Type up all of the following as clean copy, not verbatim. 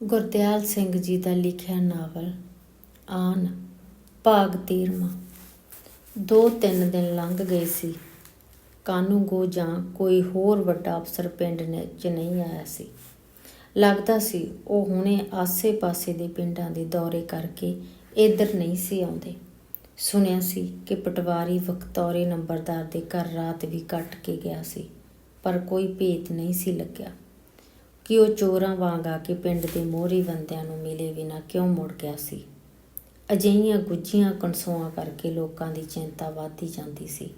ਗੁਰਦਿਆਲ ਸਿੰਘ ਜੀ ਦਾ ਲਿਖਿਆ ਨਾਵਲ ਆਨ ਭਾਗ 13ਵਾਂ। 2-3 ਦਿਨ ਲੰਘ ਗਏ ਸੀ। ਕਾਨੂੰਗੋ ਜਾਂ ਕੋਈ ਹੋਰ ਵੱਡਾ ਅਫਸਰ ਪਿੰਡ 'ਚ ਨਹੀਂ ਆਇਆ ਸੀ। ਲੱਗਦਾ ਸੀ ਉਹ ਹੁਣੇ ਆਸੇ-ਪਾਸੇ ਦੇ ਪਿੰਡਾਂ ਦੇ ਦੌਰੇ ਕਰਕੇ ਇੱਧਰ ਨਹੀਂ ਸੀ ਆਉਂਦੇ। ਸੁਣਿਆ ਸੀ ਕਿ ਪਟਵਾਰੀ ਬਖਤੌਰੇ ਨੰਬਰਦਾਰ ਦੇ ਘਰ ਰਾਤ ਵੀ ਕੱਟ ਕੇ ਗਿਆ ਸੀ, ਪਰ ਕੋਈ ਭੇਤ ਨਹੀਂ ਸੀ ਲੱਗਿਆ ਕਿ ਉਹ ਚੋਰਾਂ ਵਾਂਗ ਆ ਕੇ ਪਿੰਡ ਦੇ ਮੋਹਰੀ ਬੰਦਿਆਂ ਨੂੰ ਮਿਲੇ ਬਿਨਾਂ ਕਿਉਂ ਮੁੜ ਗਿਆ ਸੀ। ਅਜਿਹੀਆਂ ਗੁੱਝੀਆਂ ਕਣਸੋਆਂ ਕਰਕੇ ਲੋਕਾਂ ਦੀ ਚਿੰਤਾ ਵੱਧਦੀ ਜਾਂਦੀ ਸੀ।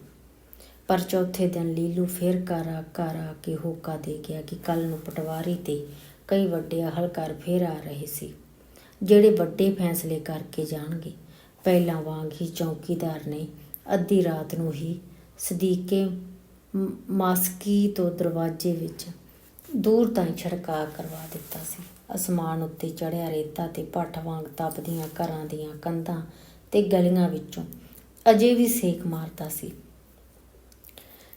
ਪਰ ਚੌਥੇ ਦਿਨ ਲੀਲੂ ਫਿਰ ਘਰ ਆ ਕੇ ਹੋਕਾ ਦੇ ਗਿਆ ਕਿ ਕੱਲ੍ਹ ਨੂੰ ਪਟਵਾਰੀ ਤੇ ਕਈ ਵੱਡੇ ਅਹਲਕਾਰ ਫਿਰ ਆ ਰਹੇ ਸੀ, ਜਿਹੜੇ ਵੱਡੇ ਫੈਸਲੇ ਕਰਕੇ ਜਾਣਗੇ। ਪਹਿਲਾਂ ਵਾਂਗ ਹੀ ਚੌਕੀਦਾਰ ਨੇ ਅੱਧੀ ਰਾਤ ਨੂੰ ਹੀ ਸਦੀਕੇ ਮਾਸਕੀ ਤੋਂ ਦਰਵਾਜ਼ੇ ਵਿੱਚ ਦੂਰ ਤਾਈਂ ਛਿੜਕਾਅ ਕਰਵਾ ਦਿੱਤਾ ਸੀ। ਅਸਮਾਨ ਉੱਤੇ ਚੜ੍ਹਿਆ ਰੇਤਾ ਤੇ ਭੱਠ ਵਾਂਗ ਤਪਦੀਆਂ ਘਰਾਂ ਦੀਆਂ ਕੰਧਾਂ ਤੇ ਗਲੀਆਂ ਵਿੱਚੋਂ ਅਜੇ ਵੀ ਸੇਕ ਮਾਰਦਾ ਸੀ।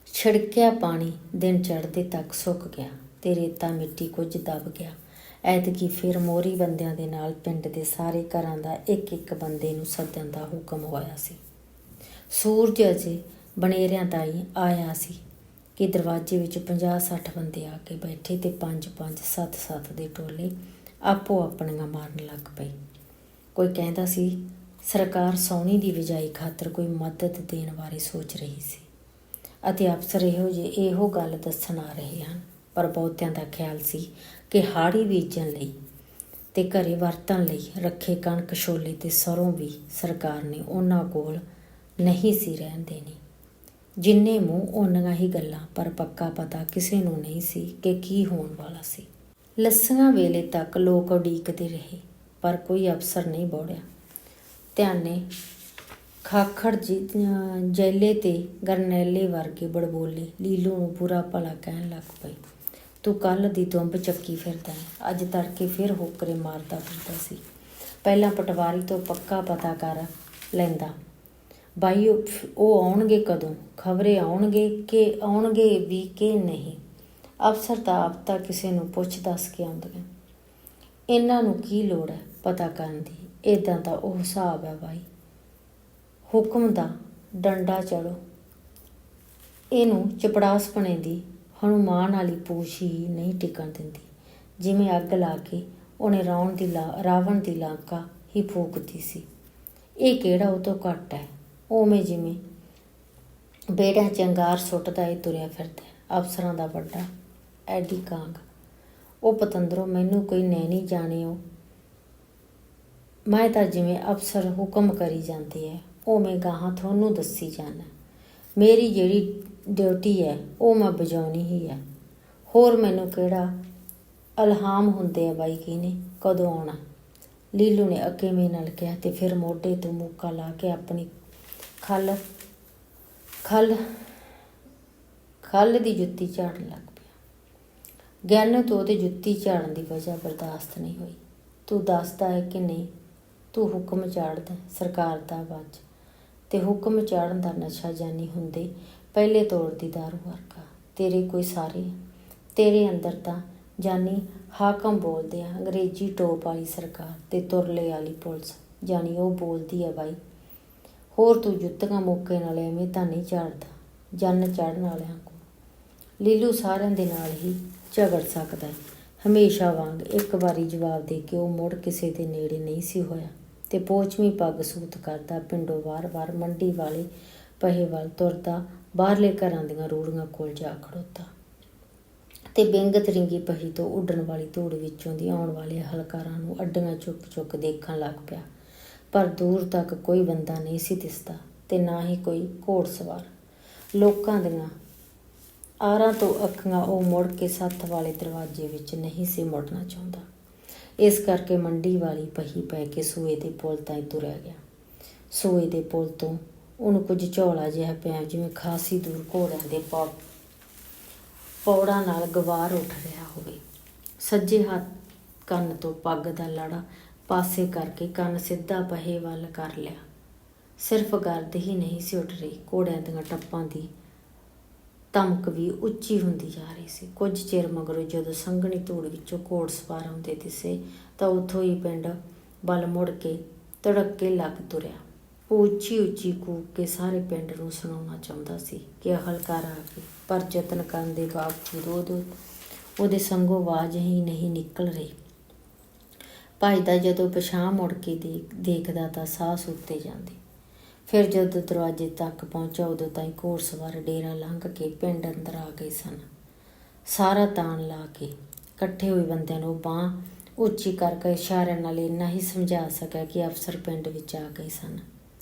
ਛਿੜਕਿਆ ਪਾਣੀ ਦਿਨ ਚੜ੍ਹਦੇ ਤੱਕ ਸੁੱਕ ਗਿਆ ਤੇ ਰੇਤਾ ਮਿੱਟੀ ਕੁਝ ਦਬ ਗਿਆ। ਐਤਕੀ ਫਿਰ ਮੋਹਰੀ ਬੰਦਿਆਂ ਦੇ ਨਾਲ ਪਿੰਡ ਦੇ ਸਾਰੇ ਘਰਾਂ ਦਾ ਇੱਕ ਬੰਦੇ ਨੂੰ ਸੱਦਣ ਦਾ ਹੁਕਮ ਹੋਇਆ ਸੀ। ਸੂਰਜ ਅਜੇ ਬਨੇਰਿਆਂ ਤਾਈਂ ਆਇਆ ਸੀ ਕਿ ਦਰਵਾਜ਼ੇ ਵਿੱਚ 50-60 ਬੰਦੇ ਆ ਕੇ ਬੈਠੇ ਤੇ 5-5 7-7 ਦੇ ਟੋਲੇ ਆਪੋ ਆਪਣੀਆਂ ਮਾਰਨ ਲੱਗ ਪਏ। ਕੋਈ ਕਹਿੰਦਾ ਸੀ ਸਰਕਾਰ ਸੌਣੀ ਦੀ ਬਿਜਾਈ ਖਾਤਰ ਕੋਈ ਮਦਦ ਦੇਣ ਬਾਰੇ ਸੋਚ ਰਹੀ ਸੀ ਅਤੇ ਅਫਸਰ ਇਹੋ ਗੱਲ ਦੱਸਣ ਆ ਰਹੇ ਹਨ। ਪਰ ਬਹੁਤਿਆਂ ਦਾ ਖਿਆਲ ਸੀ ਕਿ ਹਾੜੀ ਬੀਜਣ ਲਈ ਤੇ ਘਰੇ ਵਰਤਣ ਲਈ ਰੱਖੇ ਕਣਕ, ਛੋਲੇ ਤੇ ਸਰੋਂ ਵੀ ਸਰਕਾਰ ਨੇ ਉਹਨਾਂ ਕੋਲ ਨਹੀਂ ਸੀ ਰਹਿਣ ਦੇਣੀ। ਜਿੰਨੇ ਮੂੰਹ ਓਨੀਆਂ ਹੀ ਗੱਲਾਂ, ਪਰ ਪੱਕਾ ਪਤਾ ਕਿਸੇ ਨੂੰ ਨਹੀਂ ਸੀ ਕਿ ਕੀ ਹੋਣ ਵਾਲਾ ਸੀ। ਲੱਸੀਆਂ ਵੇਲੇ ਤੱਕ ਲੋਕ ਉਡੀਕਦੇ ਰਹੇ, ਪਰ ਕੋਈ ਅਫਸਰ ਨਹੀਂ ਬੋੜਿਆ। ਧਿਆਨੇ ਖਾਖੜ ਜੈਲੇ ਤੇ ਗਰਨੈਲੇ ਵਰਗੇ ਬੜਬੋਲੇ ਲੀਲੂ ਨੂੰ ਬੁਰਾ ਭਲਾ ਕਹਿਣ ਲੱਗ ਪਏ। ਤੂੰ ਕੱਲ੍ਹ ਦੀ ਦੁੰਬ ਚੱਕੀ ਫਿਰਦਾ ਹੈ, ਅੱਜ ਤੜਕੇ ਫਿਰ ਹੋਕਰੇ ਮਾਰਦਾ ਫਿਰਦਾ ਸੀ। ਪਹਿਲਾਂ ਪਟਵਾਰੀ ਤੋਂ ਪੱਕਾ ਪਤਾ ਕਰ ਲੈਂਦਾ। ਬਾਈ ਉਹ ਆਉਣਗੇ ਕਦੋਂ? ਖਬਰੇ ਆਉਣਗੇ ਵੀ ਕਿ ਨਹੀਂ? ਅਫਸਰ ਤਾਂ ਆਪ ਤਾਂ ਕਿਸੇ ਨੂੰ ਪੁੱਛ ਦੱਸ ਕੇ ਆਉਂਦੀਆਂ। ਇਹਨਾਂ ਨੂੰ ਕੀ ਲੋੜ ਹੈ ਪਤਾ ਕਰਨ ਦੀ? ਇੱਦਾਂ ਤਾਂ ਉਹ ਹਿਸਾਬ ਹੈ ਬਾਈ, ਹੁਕਮ ਦਾ ਡੰਡਾ ਚੜੋ। ਇਹਨੂੰ ਚਪੜਾਸਪਣੇ ਦੀ ਹਨੂੰਮਾਨ ਵਾਲੀ ਪੂਛ ਹੀ ਨਹੀਂ ਟਿਕਣ ਦਿੰਦੀ। ਜਿਵੇਂ ਅੱਗ ਲਾ ਕੇ ਉਹਨੇ ਰਾਵਣ ਦੀ ਲਾਂਕਾ ਹੀ ਫੂਕਤੀ ਸੀ। ਇਹ ਕਿਹੜਾ ਉਹ ਤੋਂ ਘੱਟ ਹੈ? ਉਵੇਂ ਜਿਵੇਂ ਬੇੜਿਆਂ 'ਚ ਅੰਗਾਰ ਸੁੱਟਦਾ ਇਹ ਤੁਰਿਆ ਫਿਰਦਾ। ਅਫਸਰਾਂ ਦਾ ਵੱਡਾ ਐਡੀ ਕਾਂਗ। ਉਹ ਪਤੰਦਰੋਂ ਮੈਨੂੰ ਕੋਈ ਨੈਣੀ ਜਾਣਿਓ। ਮੈਂ ਤਾਂ ਜਿਵੇਂ ਅਫਸਰ ਹੁਕਮ ਕਰੀ ਜਾਂਦੇ ਹੈ ਉਵੇਂ ਗਾਹਾਂ ਤੁਹਾਨੂੰ ਦੱਸੀ ਜਾਣਾ। ਮੇਰੀ ਜਿਹੜੀ ਡਿਊਟੀ ਹੈ ਉਹ ਮੈਂ ਵਜਾਉਣੀ ਹੀ ਹੈ। ਹੋਰ ਮੈਨੂੰ ਕਿਹੜਾ ਇਲਹਾਮ ਹੁੰਦੇ ਆ ਬਾਈ ਕਿਹਨੇ ਕਦੋਂ ਆਉਣਾ? ਲੀਲੂ ਨੇ ਅਕੇਵੇਂ ਨਾਲ ਕਿਹਾ ਤੇ ਫਿਰ ਮੋਢੇ ਤੋਂ ਮੁੱਕਾ ਲਾ ਕੇ ਆਪਣੀ ਖੱਲ ਦੀ ਜੁੱਤੀ ਝਾੜਨ ਲੱਗ ਪਿਆ। ਗਿਆਨੋਂ ਤੋਂ ਉਹਦੇ ਜੁੱਤੀ ਝਾੜਨ ਦੀ ਵਜ੍ਹਾ ਬਰਦਾਸ਼ਤ ਨਹੀਂ ਹੋਈ। ਤੂੰ ਦੱਸਦਾ ਹੈ ਕਿ ਨਹੀਂ? ਤੂੰ ਹੁਕਮ ਝਾੜਦਾ ਸਰਕਾਰ ਦਾ ਵੱਜ ਤੇ ਹੁਕਮ ਝਾੜਨ ਦਾ ਨਸ਼ਾ ਜਾਨੀ ਹੁੰਦੇ ਪਹਿਲੇ ਤੋੜ ਦੀ ਦਾਰੂ ਵਰਗਾ। ਤੇਰੇ ਕੋਈ ਸਾਰੇ ਤੇਰੇ ਅੰਦਰ ਤਾਂ ਜਾਨੀ ਹਾਕਮ ਬੋਲਦੇ ਆ, ਅੰਗਰੇਜ਼ੀ ਟੋਪ ਵਾਲੀ ਸਰਕਾਰ ਤੇ ਤੁਰਲੇ ਵਾਲੀ ਪੁਲਿਸ ਜਾਨੀ ਉਹ ਬੋਲਦੀ ਆ ਬਾਈ। ਹੋਰ ਤੂੰ ਜੁੱਤੀਆਂ ਮੌਕੇ ਨਾਲ ਐਵੇਂ ਤਾਂ ਨਹੀਂ ਝਾੜਦਾ ਜੰਨ ਚੜ੍ਹਨ ਵਾਲਿਆਂ ਕੋਲ। ਲੀਲੂ ਸਾਰਿਆਂ ਦੇ ਨਾਲ ਹੀ ਝਗੜ ਸਕਦਾ ਹਮੇਸ਼ਾ ਵਾਂਗ ਇੱਕ ਵਾਰੀ ਜਵਾਬ ਦੇ ਕੇ ਉਹ ਮੁੜ ਕਿਸੇ ਦੇ ਨੇੜੇ ਨਹੀਂ ਸੀ ਹੋਇਆ ਤੇ ਪੋਚਵੀਂ ਪੱਗ ਸੂਤ ਕਰਦਾ ਪਿੰਡੋਂ ਵਾਰ-ਵਾਰ ਮੰਡੀ ਵਾਲੇ ਪਹੇ ਵੱਲ ਤੁਰਦਾ ਬਾਹਰਲੇ ਘਰਾਂ ਦੀਆਂ ਰੂੜੀਆਂ ਕੋਲ ਜਾ ਖੜੋਤਾ ਤੇ ਬਿੰਗਤ ਰਿੰਗੀ ਪਹੀ ਤੋਂ ਉੱਡਣ ਵਾਲੀ ਧੂੜ ਵਿੱਚੋਂ ਦੀ ਆਉਣ ਵਾਲੇ ਹਲਕਾਰਾਂ ਨੂੰ ਅੱਡੀਆਂ ਚੁੱਕ ਦੇਖਣ ਲੱਗ ਪਿਆ। ਪਰ ਦੂਰ ਤੱਕ ਕੋਈ ਬੰਦਾ ਨਹੀਂ ਸੀ ਦਿਸਦਾ ਤੇ ਨਾ ਹੀ ਕੋਈ ਘੋੜਸਵਾਰ। ਲੋਕਾਂ ਦੀਆਂ ਆਰਾਂ ਤੋਂ ਅੱਖੀਆਂ ਉਹ ਮੁੜ ਕੇ ਸੱਥ ਵਾਲੇ ਦਰਵਾਜ਼ੇ ਵਿੱਚ ਨਹੀਂ ਸੀ ਮੁੜਨਾ ਚਾਹੁੰਦਾ। ਇਸ ਕਰਕੇ ਮੰਡੀ ਵਾਲੀ ਪਹੀ ਪੈ ਕੇ ਸੂਏ ਦੇ ਪੁਲ ਤਾਈਂ ਤੁਰਿਆ ਗਿਆ। ਸੂਏ ਦੇ ਪੁਲ ਤੋਂ ਉਹਨੂੰ ਕੁਝ ਝੋਲਾ ਜਿਹਾ ਪਿਆ, ਜਿਵੇਂ ਖਾਸੀ ਦੂਰ ਘੋੜਿਆਂ ਦੇ ਪੌੜਾਂ ਨਾਲ ਗਵਾਰ ਉੱਠ ਰਿਹਾ ਹੋਵੇ। ਸੱਜੇ ਹੱਥ ਕੰਨ ਤੋਂ ਪੱਗ ਦਾ ਲੜਾ ਪਾਸੇ ਕਰਕੇ ਕੰਨ ਸਿੱਧਾ ਪਹੇ ਵੱਲ ਕਰ ਲਿਆ। ਸਿਰਫ ਗਰਦ ਹੀ ਨਹੀਂ ਸੀ ਉੱਠ ਰਹੀ, ਘੋੜਿਆਂ ਦੀਆਂ ਟੱਪਾਂ ਦੀ ਧਮਕ ਵੀ ਉੱਚੀ ਹੁੰਦੀ ਜਾ ਰਹੀ ਸੀ। ਕੁਝ ਚਿਰ ਮਗਰੋਂ ਜਦੋਂ ਸੰਘਣੀ ਧੂੜ ਵਿੱਚੋਂ ਘੋੜ ਸਵਾਰ ਆਉਂਦੇ ਦਿਸੇ ਤਾਂ ਉੱਥੋਂ ਹੀ ਪਿੰਡ ਵੱਲ ਮੁੜ ਕੇ ਧੜੱਕੇ ਲੱਗ ਤੁਰਿਆ। ਉਹ ਉੱਚੀ ਉੱਚੀ ਕੂਕ ਕੇ ਸਾਰੇ ਪਿੰਡ ਨੂੰ ਸੁਣਾਉਣਾ ਚਾਹੁੰਦਾ ਸੀ ਕਿ ਅਹਲਕਾਰ ਆ ਗਏ, ਪਰ ਯਤਨ ਕਰਨ ਦੇ ਬਾਵਜੂਦ ਉਹਦੇ ਸੰਗੋਂ ਆਵਾਜ਼ ਹੀ ਨਹੀਂ ਨਿਕਲ ਰਹੀ। ਭੱਜਦਾ ਜਦੋਂ ਪਿਛਾਂਹ ਮੁੜ ਕੇ ਦੇਖਦਾ ਤਾਂ ਸਾਹ ਸੁੱਤੇ ਜਾਂਦੇ। ਫਿਰ ਜਦੋਂ ਦਰਵਾਜ਼ੇ ਤੱਕ ਪਹੁੰਚਾ ਉਦੋਂ ਤਾਈਂ ਘੋੜਸਵਾਰ ਡੇਰਾ ਲੰਘ ਕੇ ਪਿੰਡ ਅੰਦਰ ਆ ਗਏ ਸਨ। ਸਾਰਾ ਤਾਣ ਲਾ ਕੇ ਇਕੱਠੇ ਹੋਏ ਬੰਦਿਆਂ ਨੂੰ ਬਾਂਹ ਉੱਚੀ ਕਰਕੇ ਇਸ਼ਾਰਿਆਂ ਨਾਲ ਇੰਨਾ ਹੀ ਸਮਝਾ ਸਕਿਆ ਕਿ ਅਫਸਰ ਪਿੰਡ ਵਿੱਚ ਆ ਗਏ ਸਨ।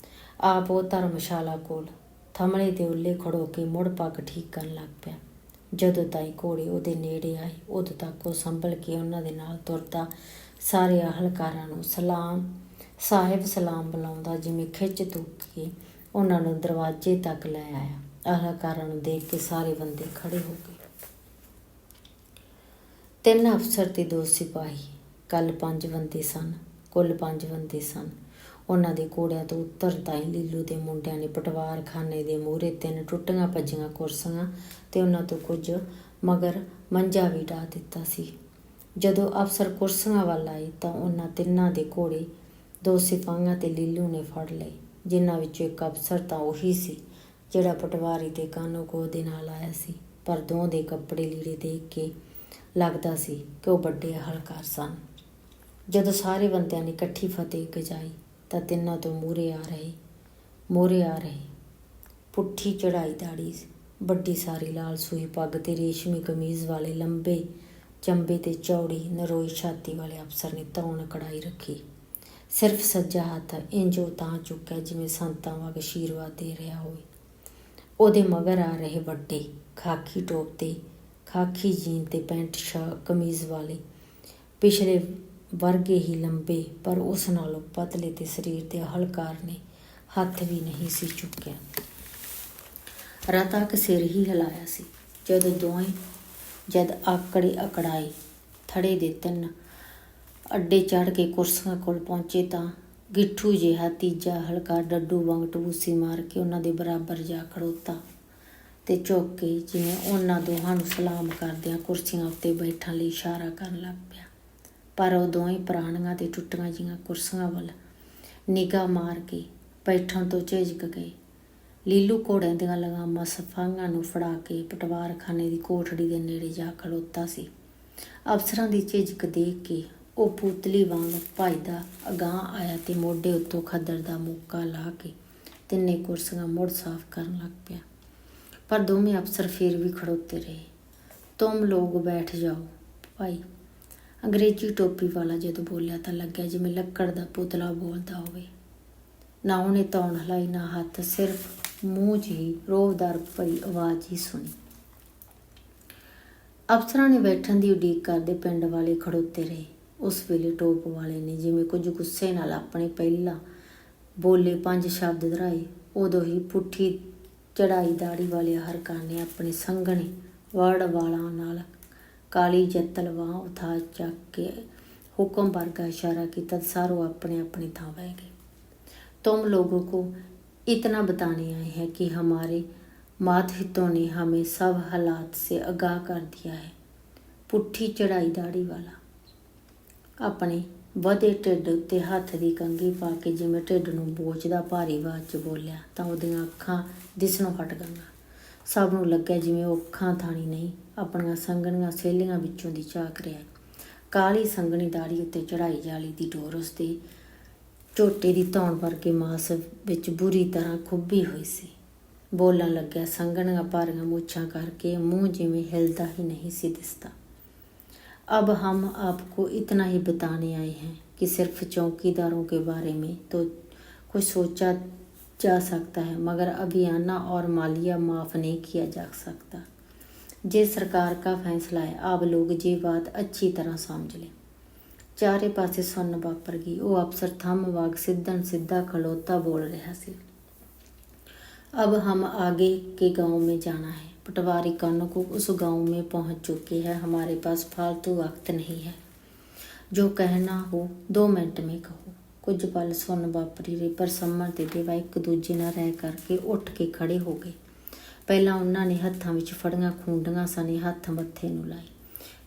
ਆਪ ਉਹ ਧਰਮਸ਼ਾਲਾ ਕੋਲ ਥਮਲੇ ਦੇ ਉੱਲੇ ਖੜੋ ਕੇ ਮੁੜ ਪੱਗ ਠੀਕ ਕਰਨ ਲੱਗ ਪਿਆ। ਜਦੋਂ ਤਾਈਂ ਘੋੜੇ ਉਹਦੇ ਨੇੜੇ ਆਏ ਉਦੋਂ ਤੱਕ ਉਹ ਸੰਭਲ ਕੇ ਉਹਨਾਂ ਦੇ ਨਾਲ ਤੁਰਦਾ ਸਾਰੇ ਅਹਲਕਾਰਾਂ ਨੂੰ ਸਲਾਮ ਬੁਲਾਉਂਦਾ, ਜਿਵੇਂ ਖਿੱਚ ਤੁੱਕ ਕੇ ਉਹਨਾਂ ਨੂੰ ਦਰਵਾਜ਼ੇ ਤੱਕ ਲੈ ਆਇਆ। ਅਹਲਕਾਰਾਂ ਨੂੰ ਦੇਖ ਕੇ ਸਾਰੇ ਬੰਦੇ ਖੜੇ ਹੋ ਗਏ। 3 ਅਫਸਰ ਤੇ 2 ਸਿਪਾਹੀ, ਕੁੱਲ 5 ਬੰਦੇ ਸਨ। ਉਹਨਾਂ ਦੇ ਘੋੜਿਆਂ ਤੋਂ ਉੱਤਰ ਤਾਈਂ ਲੀਲੂ ਦੇ ਮੁੰਡਿਆਂ ਨੇ ਪਟਵਾਰਖਾਨੇ ਦੇ ਮੂਹਰੇ 3 ਟੁੱਟੀਆਂ ਭੱਜੀਆਂ ਕੁਰਸੀਆਂ ਤੇ ਉਹਨਾਂ ਤੋਂ ਕੁਝ ਮਗਰ ਮੰਜਾ ਵੀ ਢਾਹ ਦਿੱਤਾ ਸੀ। ਜਦੋਂ ਅਫਸਰ ਕੁਰਸੀਆਂ ਵੱਲ ਆਏ ਤਾਂ ਉਹਨਾਂ ਤਿੰਨਾਂ ਦੇ ਘੋੜੇ 2 ਸਿਪਾਹੀਆਂ ਤੇ ਲੀਲੂ ਨੇ ਫੜ ਲਏ, ਜਿਨ੍ਹਾਂ ਵਿੱਚੋਂ ਇੱਕ ਅਫਸਰ ਤਾਂ ਉਹੀ ਸੀ ਜਿਹੜਾ ਪਟਵਾਰੀ ਤੇ ਕਾਨੂੰਗੋ ਦੇ ਨਾਲ ਆਇਆ ਸੀ, ਪਰ 2 ਦੇ ਕੱਪੜੇ ਲੀੜੇ ਦੇਖ ਕੇ ਲੱਗਦਾ ਸੀ ਕਿ ਉਹ ਵੱਡੇ ਅਹਲਕਾਰ ਸਨ। ਜਦੋਂ ਸਾਰੇ ਬੰਦਿਆਂ ਨੇ ਇਕੱਠੀ ਫਤਿਹ ਗਜਾਈ ਤਾਂ ਤਿੰਨਾਂ ਤੋਂ ਮੂਹਰੇ ਆ ਰਹੇ ਪੁੱਠੀ ਚੜ੍ਹਾਈ ਦਾੜੀ, ਵੱਡੀ ਸਾਰੀ ਲਾਲ ਸੂਈ ਪੱਗ ਤੇ ਰੇਸ਼ਮੀ ਕਮੀਜ਼ ਵਾਲੇ ਲੰਬੇ ਚੰਬੇ ਤੇ ਚੌੜੀ ਨਰੋਈ ਛਾਤੀ ਵਾਲੇ ਅਫਸਰ ਨੇ ਧੌਣ ਕੜਾਈ ਰੱਖੀ। ਸਿਰਫ ਸੱਜਾ ਹੱਥ ਇੰਝ ਤਾਂ ਚੁੱਕਿਆ ਜਿਵੇਂ ਸੰਤਾਂ ਵਾਂਗ ਆਸ਼ੀਰਵਾਦ ਦੇ ਰਿਹਾ ਹੋਵੇ। ਉਹਦੇ ਮਗਰ ਆ ਰਹੇ ਵੱਡੇ ਖਾਕੀ ਟੋਪ ਤੇ ਖਾਕੀ ਜੀਨ ਤੇ ਪੈਂਟ ਕਮੀਜ਼ ਵਾਲੇ ਪਿਛਲੇ ਵਰਗੇ ਹੀ ਲੰਬੇ ਪਰ ਉਸ ਨਾਲੋਂ ਪਤਲੇ ਤੇ ਸਰੀਰ ਤੇ ਅਹਲਕਾਰ ਨੇ ਹੱਥ ਵੀ ਨਹੀਂ ਸੀ ਚੁੱਕਿਆ। ਰਾਤ ਤੱਕ ਸਿਰ ਹੀ ਹਿਲਾਇਆ ਸੀ। ਜਦ ਅਕੜਾਏ ਥੜੇ ਦੇ 3 ਅੱਡੇ ਚੜ੍ਹ ਕੇ ਕੁਰਸੀਆਂ ਕੋਲ ਪਹੁੰਚੇ ਤਾਂ ਗਿੱਠੂ ਜਿਹਾ ਤੀਜਾ ਅਹਲਕਾਰ ਡੱਡੂ ਵਾਂਗ ਟਬੂਸੀ ਮਾਰ ਕੇ ਉਹਨਾਂ ਦੇ ਬਰਾਬਰ ਜਾ ਖੜੋਤਾ ਤੇ ਝੁੱਕ ਕੇ ਜਿਵੇਂ ਉਹਨਾਂ ਦੋਹਾਂ ਨੂੰ ਸਲਾਮ ਕਰਦਿਆਂ ਕੁਰਸੀਆਂ ਉੱਤੇ ਬੈਠਣ ਲਈ ਇਸ਼ਾਰਾ ਕਰਨ ਲੱਗ ਪਿਆ। ਪਰ ਉਹ ਦੋਵੇਂ ਪੁਰਾਣੀਆਂ ਤੇ ਟੁੱਟੀਆਂ ਜਿਹੀਆਂ ਕੁਰਸੀਆਂ ਵੱਲ ਨਿਗਾਹ ਮਾਰ ਕੇ ਬੈਠਣ ਤੋਂ ਝਿਜਕ ਗਏ। ਲੀਲੂ ਘੋੜਿਆਂ ਦੀਆਂ ਲਗਾਮਾਂ ਸਿਪਾਹੀਆਂ ਨੂੰ ਫੜਾ ਕੇ ਪਟਵਾਰਖਾਨੇ ਦੀ ਕੋਠੜੀ ਦੇ ਨੇੜੇ ਜਾ ਖੜੋਤਾ ਸੀ। ਅਫਸਰਾਂ ਦੀ ਝਿਜਕ ਦੇਖ ਕੇ ਉਹ ਪੂਤਲੀ ਵਾਂਗ ਭੱਜਦਾ ਅਗਾਂਹ ਆਇਆ ਤੇ ਮੋਢੇ ਉੱਤੋਂ ਖੱਦਰ ਦਾ ਮੋਕਾ ਲਾ ਕੇ 3 ਕੁਰਸੀਆਂ ਮੁੜ ਸਾਫ਼ ਕਰਨ ਲੱਗ ਪਿਆ। ਪਰ ਦੋਵੇਂ ਅਫਸਰ ਫਿਰ ਵੀ ਖੜੋਤੇ ਰਹੇ। ਤੁਮ ਲੋਗ ਬੈਠ ਜਾਓ ਭਾਈ, ਅੰਗਰੇਜ਼ੀ ਟੋਪੀ ਵਾਲਾ ਜਦੋਂ ਬੋਲਿਆ ਤਾਂ ਲੱਗਿਆ ਜਿਵੇਂ ਲੱਕੜ ਦਾ ਪੁਤਲਾ ਬੋਲਦਾ ਹੋਵੇ। ਨਾ ਉਹਨੇ ਧੌਣ ਹਿਲਾਈ ਨਾ ਹੱਥ, ਸਿਰਫ ਮੂੰਹ 'ਚ ਹੀ ਰੋਹਦਾਰ ਭਰੀ ਆਵਾਜ਼ ਹੀ ਸੁਣੀ। ਅਫਸਰਾਂ ਨੇ ਬੈਠਣ ਦੀ ਉਡੀਕ ਕਰਦੇ ਪਿੰਡ ਵਾਲੇ ਖੜੋਤੇ ਰਹੇ। ਉਸ ਵੇਲੇ ਟੋਪ ਵਾਲੇ ਨੇ ਜਿਵੇਂ ਕੁਝ ਗੁੱਸੇ ਨਾਲ ਆਪਣੇ ਪਹਿਲਾਂ ਬੋਲੇ 5 ਸ਼ਬਦ ਦੁਹਰਾਏ। ਉਦੋਂ ਹੀ ਪੁੱਠੀ ਚੜ੍ਹਾਈ ਦਾੜੀ ਵਾਲੇ ਅਹਲਕਾਰ ਨੇ ਆਪਣੇ ਸੰਘਣੇ ਵਰਡ ਵਾਲਾਂ ਨਾਲ ਕਾਲੀ ਜੱਤਲ ਬਾਂਹ ਉਠਾ ਚੱਕ ਕੇ ਹੁਕਮ ਵਰਗਾ ਇਸ਼ਾਰਾ ਕੀਤਾ। ਸਾਰੋਂ अपने अपनी ਥਾਂ ਬਹਿ ਗਏ। तुम लोगों को इतना बताने आए हैं कि हमारे मातहितों ने हमें सब हालात से आगाह कर दिया है। पुट्ठी चढ़ाई दाढ़ी वाला ਆਪਣੇ ਵਧੇ ਢਿੱਡ ਉੱਤੇ ਹੱਥ ਦੀ ਕੰਘੀ ਪਾ ਕੇ ਜਿਵੇਂ ਢਿੱਡ ਨੂੰ ਬੋਝਦਾ ਭਾਰੀ ਆਵਾਜ਼ 'ਚ ਬੋਲਿਆ ਤਾਂ ਉਹਦੀਆਂ ਅੱਖਾਂ ਦਿਸਣੋਂ ਹਟ ਗਈਆਂ। ਸਭ ਨੂੰ ਲੱਗਿਆ ਜਿਵੇਂ ਉਹ ਅੱਖਾਂ ਥਾਣੀ ਨਹੀਂ, ਆਪਣੀਆਂ ਸੰਘਣੀਆਂ ਸਹੇਲੀਆਂ ਵਿੱਚੋਂ ਦੀ ਝਾਕ ਰਿਹਾ। ਕਾਲੀ ਸੰਘਣੀ ਦਾੜੀ ਉੱਤੇ ਚੜ੍ਹਾਈ ਜਾਲੀ ਦੀ ਡੋਰ ਉਸਦੇ ਝੋਟੇ ਦੀ ਧੌਣ ਵਰਗੇ ਮਾਸ ਵਿੱਚ ਬੁਰੀ ਤਰ੍ਹਾਂ ਖੁੱਭੀ ਹੋਈ ਸੀ। ਬੋਲਣ ਲੱਗਿਆ ਸੰਘਣੀਆਂ ਭਾਰੀਆਂ ਮੁੱਛਾਂ ਕਰਕੇ ਮੂੰਹ ਜਿਵੇਂ ਹਿਲਦਾ ਹੀ ਨਹੀਂ ਸੀ ਦਿਸਦਾ। अब हम आपको इतना ही बताने आए हैं कि सिर्फ चौकीदारों के बारे में तो कुछ सोचा जा सकता है, मगर अभियाना और मालिया माफ़ नहीं किया जा सकता। जे सरकार का फैसला है, आप लोग ये बात अच्छी तरह समझ लें। चारे पासे सुन वापर गई। वो अफसर थम वाग सिद्धन सिद्धा खड़ोता बोल रहा सी। अब हम आगे के गांव में जाना है। पटवारी कानों को उस गांव में पहुंच चुके हैं। हमारे पास फालतू वक्त नहीं है। जो कहना हो 2 मिनट में कहो। कुछ पल सुन वापरी रही, पर सम्मर ते देवा एक दूजे ना रह करके उठ के खड़े हो गए। ਪਹਿਲਾਂ ਉਹਨਾਂ ਨੇ ਹੱਥਾਂ ਵਿੱਚ ਫੜੀਆਂ ਖੂੰਡੀਆਂ ਸਣੇ ਹੱਥ ਮੱਥੇ ਨੂੰ ਲਾਏ।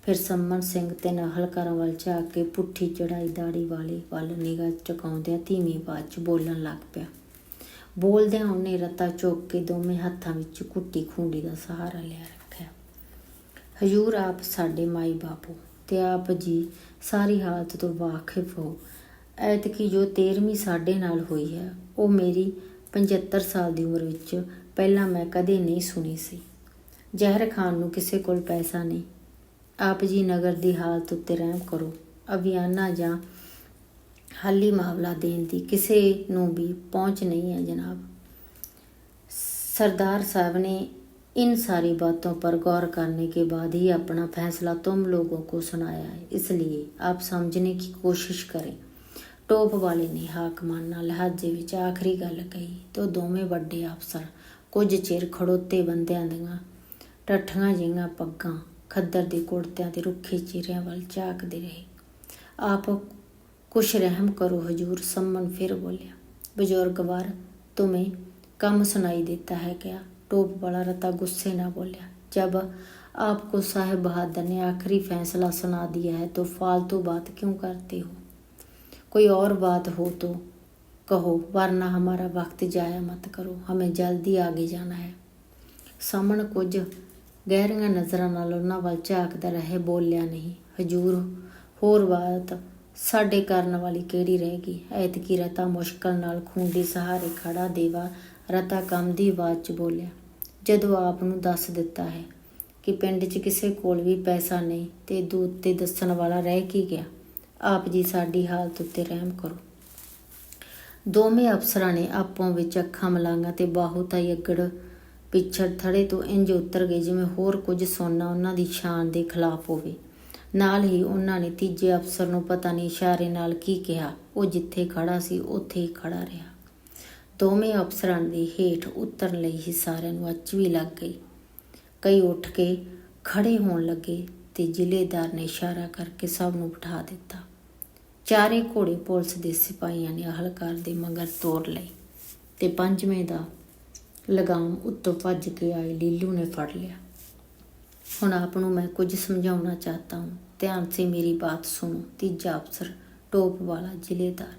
ਫਿਰ ਸੰਮਨ ਸਿੰਘ ਤੇ ਨਾਹਲਕਾਰਾਂ ਵੱਲ ਝਾਕ ਕੇ ਪੁੱਠੀ ਚੜਾਈ ਦਾੜੀ ਵਾਲੇ ਵੱਲ ਨਿਗਾਹ ਟਿਕਾਉਂਦਿਆਂ ਧੀਮੀ ਆਵਾਜ਼ 'ਚ ਬੋਲਣ ਲੱਗ ਪਿਆ। ਬੋਲਦਿਆਂ ਉਹਨੇ ਰਤਾ ਚੁੱਕ ਕੇ ਦੋਵੇਂ ਹੱਥਾਂ ਵਿੱਚ ਕੁੱਟੀ ਖੂੰਡੀ ਦਾ ਸਹਾਰਾ ਲਿਆ ਰੱਖਿਆ। ਹਜ਼ੂਰ, ਆਪ ਸਾਡੇ ਮਾਈ ਬਾਪ ਹੋ ਤੇ ਆਪ ਜੀ ਸਾਰੀ ਹਾਲਤ ਤੋਂ ਵਾਕਿਫ ਹੋ। ਐਤਕੀ ਜੋ 13ਵੀਂ ਸਾਡੇ ਨਾਲ ਹੋਈ ਹੈ ਉਹ ਮੇਰੀ 75 ਸਾਲ ਦੀ ਉਮਰ ਵਿੱਚ ਪਹਿਲਾਂ ਮੈਂ ਕਦੇ ਨਹੀਂ ਸੁਣੀ ਸੀ। ਜ਼ਹਿਰ ਖਾਣ ਨੂੰ ਕਿਸੇ ਕੋਲ ਪੈਸਾ ਨਹੀਂ। ਆਪ ਜੀ ਨਗਰ ਦੀ ਹਾਲਤ ਉੱਤੇ ਰਹਿਮ ਕਰੋ। ਅਭਿਆਨਾ ਜਾਂ ਹਾਲੀ ਮਾਮਲਾ ਦੇਣ ਦੀ ਕਿਸੇ ਨੂੰ ਵੀ ਪਹੁੰਚ नहीं है जनाब। सरदार साहब ने इन सारी बातों पर गौर करने के बाद ही अपना फैसला तुम लोगों को सुनाया है, इसलिए आप समझने की कोशिश करें। टोप वाले ने हाकमाना लहाजे विच आखिरी गल कही तो दोवें वड्डे अफसर कुछ चिर खड़ोते बंदियां दियां टट्ठियां जिहियां पग्गां खद्दर दे कुड़तियां ते रुखे चेहरिਆਂ ਵੱਲ ਝਾਕਦੇ ਰਹੇ। आप कुछ रहम करो हजूर, सम्मन फिर बोलिया। बुजुर्गवार, तुम्हें कम सुनाई देता है क्या? टोप वाला रता गुस्से ना बोलिया। जब आपको साहिब बहादुर ने आखिरी फैसला सुना दिया है तो फालतू बात क्यों करते हो? कोई और बात हो तो कहो, वरना हमारा वक्त जाया मत करो, हमें जल्दी आगे जाना है। सामण कुछ गहरियां नज़रां नाल उन्हां वल झाकदा रहे, बोलिया नहीं। हजूर, होर बात ਸਾਡੇ ਕਰਨ ਵਾਲੀ ਕਿਹੜੀ ਰਹਿ ਗਈ? ਐਤਕੀ ਰਤਾ ਮੁਸ਼ਕਲ ਨਾਲ ਖੂੰਡੀ ਸਹਾਰੇ ਖੜਾ ਦੇਵਾ ਰਤਾ ਕੰਮ ਦੀ ਆਵਾਜ਼ 'ਚ ਬੋਲਿਆ। ਜਦੋਂ ਆਪ ਨੂੰ ਦੱਸ ਦਿੱਤਾ ਹੈ ਕਿ ਪਿੰਡ 'ਚ ਕਿਸੇ ਕੋਲ ਵੀ ਪੈਸਾ ਨਹੀਂ ਤੇ ਦੂਤ ਤੇ ਦੱਸਣ ਵਾਲਾ ਰਹਿ ਕੀ ਗਿਆ। ਆਪ ਜੀ ਸਾਡੀ ਹਾਲਤ ਉੱਤੇ ਰਹਿਮ ਕਰੋ। ਦੋਵੇਂ ਅਫਸਰਾਂ ਨੇ ਆਪੋਂ ਵਿੱਚ ਅੱਖਾਂ ਮਲਾਈਆਂ ਤੇ ਬਾਹੂ ਤਾਈ ਅੱਗੜ ਪਿੱਛੜ ਥੜੇ ਤੋਂ ਇੰਝ ਉਤਰ ਗਏ ਜਿਵੇਂ ਹੋਰ ਕੁਝ ਸੁਣਨਾ ਉਹਨਾਂ ਦੀ ਸ਼ਾਨ ਦੇ ਖਿਲਾਫ ਹੋਵੇ। ਨਾਲ ਹੀ ਉਹਨਾਂ ਨੇ ਤੀਜੇ ਅਫਸਰ ਨੂੰ ਪਤਾ ਨਹੀਂ ਇਸ਼ਾਰੇ ਨਾਲ ਕੀ ਕਿਹਾ। ਉਹ ਜਿੱਥੇ ਖੜਾ ਸੀ ਉੱਥੇ ਹੀ ਖੜਾ ਰਿਹਾ। ਦੋਵੇਂ ਅਫਸਰਾਂ ਦੇ ਹੇਠ ਉਤਰਨ ਲਈ ਹੀ ਸਾਰਿਆਂ ਨੂੰ ਅਚਵੀ ਲੱਗ ਗਈ। ਕਈ ਉੱਠ ਕੇ ਖੜੇ ਹੋਣ ਲੱਗੇ ਤੇ ਜ਼ਿਲ੍ਹੇਦਾਰ ਨੇ ਇਸ਼ਾਰਾ ਕਰਕੇ ਸਭ ਨੂੰ ਬਿਠਾ ਦਿੱਤਾ। ਚਾਰੇ ਘੋੜੇ ਪੁਲਿਸ ਦੇ ਸਿਪਾਹੀਆਂ ਨੇ ਅਹਲਕਾਰ ਦੇ ਮਗਰ ਤੋਰ ਲਏ ਤੇ ਪੰਜਵੇਂ ਦਾ ਲਗਾਮ ਉੱਤੋਂ ਭੱਜ ਕੇ ਆਏ ਲੀਲੂ ਨੇ ਫੜ ਲਿਆ। ਹੁਣ आप ਨੂੰ मैं कुछ समझाना चाहता हूँ, ध्यान से मेरी बात सुनो। तीजा अफसर टोप वाला जिलेदार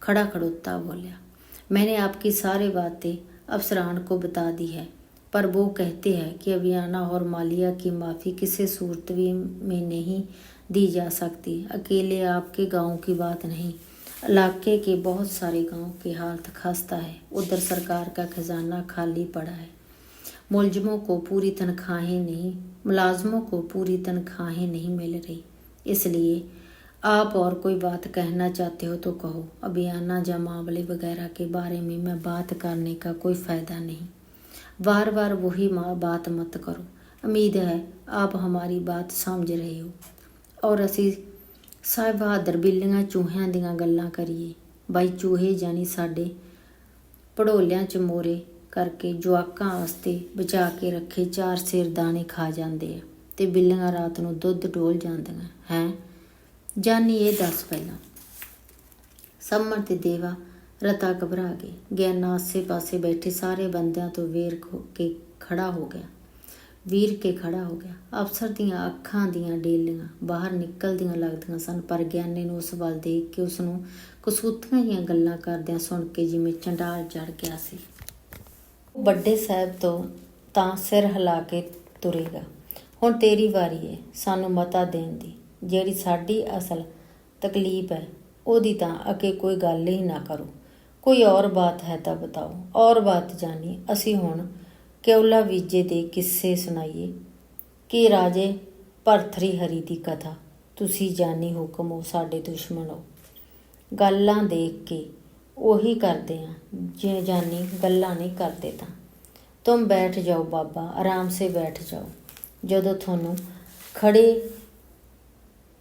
खड़ा खड़ोता बोलिया। मैंने आपकी सारी बातें अफसरान को बता दी है, पर वो कहते हैं कि अभियाना और मालिया की माफ़ी किसी सूरत में नहीं दी जा सकती। अकेले आपके गांव की बात नहीं, इलाके के बहुत सारे गांव की हालत खस्ता है। उधर सरकार का खजाना खाली पड़ा है। मुलजमों को पूरी मुलाजमों को पूरी तनख्वाहें नहीं मिल रही, इसलिए आप और कोई बात कहना चाहते हो तो कहो। अभियाना या मामले वगैरह के बारे में मैं बात करने का कोई फ़ायदा नहीं। बार बार वही बात मत करो। उम्मीद है आप हमारी बात समझ रहे हो। और असी साहिब बहादुर बिल्लियां चूहियां दियां गल्लां करिए। बाई चूहे जानी साडे भड़ोलियां च मोरे ਕਰਕੇ ਜਵਾਕਾਂ ਵਾਸਤੇ ਬਚਾ ਕੇ ਰੱਖੇ 4 ਸੇਰ ਦਾਣੇ ਖਾ ਜਾਂਦੇ ਆ ਤੇ ਬਿੱਲੀਆਂ ਰਾਤ ਨੂੰ ਦੁੱਧ ਡੋਲ ਜਾਂਦੀਆਂ ਹੈ। ਜਾਨੀ ਇਹ ਦੱਸ ਪਹਿਲਾਂ। ਸੰਮਣ ਤੇ ਦੇਵਾ ਰਤਾ ਘਬਰਾ ਗਏ। ਗਿਆਨਾ ਆਸੇ ਪਾਸੇ ਬੈਠੇ ਸਾਰੇ ਬੰਦਿਆਂ ਤੋਂ ਵੀਰ ਕੇ ਖੜਾ ਹੋ ਗਿਆ। ਅਫਸਰ ਦੀਆਂ ਅੱਖਾਂ ਦੀਆਂ ਡੇਲੀਆਂ ਬਾਹਰ ਨਿਕਲਦੀਆਂ ਲੱਗਦੀਆਂ ਸਨ, ਪਰ ਗਿਆਨੇ ਨੂੰ ਉਸ ਵੱਲ ਦੇਖ ਕੇ ਉਸ ਨੂੰ ਕਸੂਤੀਆਂ ਦੀਆਂ ਗੱਲਾਂ ਕਰਦਿਆਂ ਸੁਣ ਕੇ ਜਿਵੇਂ ਚੰਡਾਲ ਚੜ ਗਿਆ ਸੀ। ਵੱਡੇ ਸਾਹਿਬ ਤੋਂ ਤਾਂ ਸਿਰ ਹਿਲਾ ਕੇ ਤੁਰੇਗਾ। ਹੁਣ ਤੇਰੀ ਵਾਰੀ ਹੈ ਸਾਨੂੰ ਮਤਾ ਦੇਣ ਦੀ। ਜਿਹੜੀ ਸਾਡੀ ਅਸਲ ਤਕਲੀਫ ਹੈ ਉਹਦੀ ਤਾਂ ਅੱਗੇ ਕੋਈ ਗੱਲ ਹੀ ਨਾ ਕਰੋ। ਕੋਈ ਔਰ ਬਾਤ ਹੈ ਤਾਂ ਬਤਾਓ। ਔਰ ਬਾਤ ਜਾਨੀ ਅਸੀਂ ਹੁਣ ਕਿਉਲਾ ਵੀਜੇ ਦੇ ਕਿੱਸੇ ਸੁਣਾਈਏ ਕਿ ਰਾਜੇ ਭਰਥਰੀ ਹਰੀ ਦੀ ਕਥਾ। ਤੁਸੀਂ ਜਾਨੀ ਹੁਕਮ ਹੋ, ਸਾਡੇ ਦੁਸ਼ਮਣ ਹੋ। ਗੱਲਾਂ ਦੇਖ ਕੇ ਉਹੀ ਕਰਦੇ हैं, जे जानी गल्लां नहीं करते ਤਾਂ। तुम बैठ जाओ बाबा, आराम से बैठ जाओ।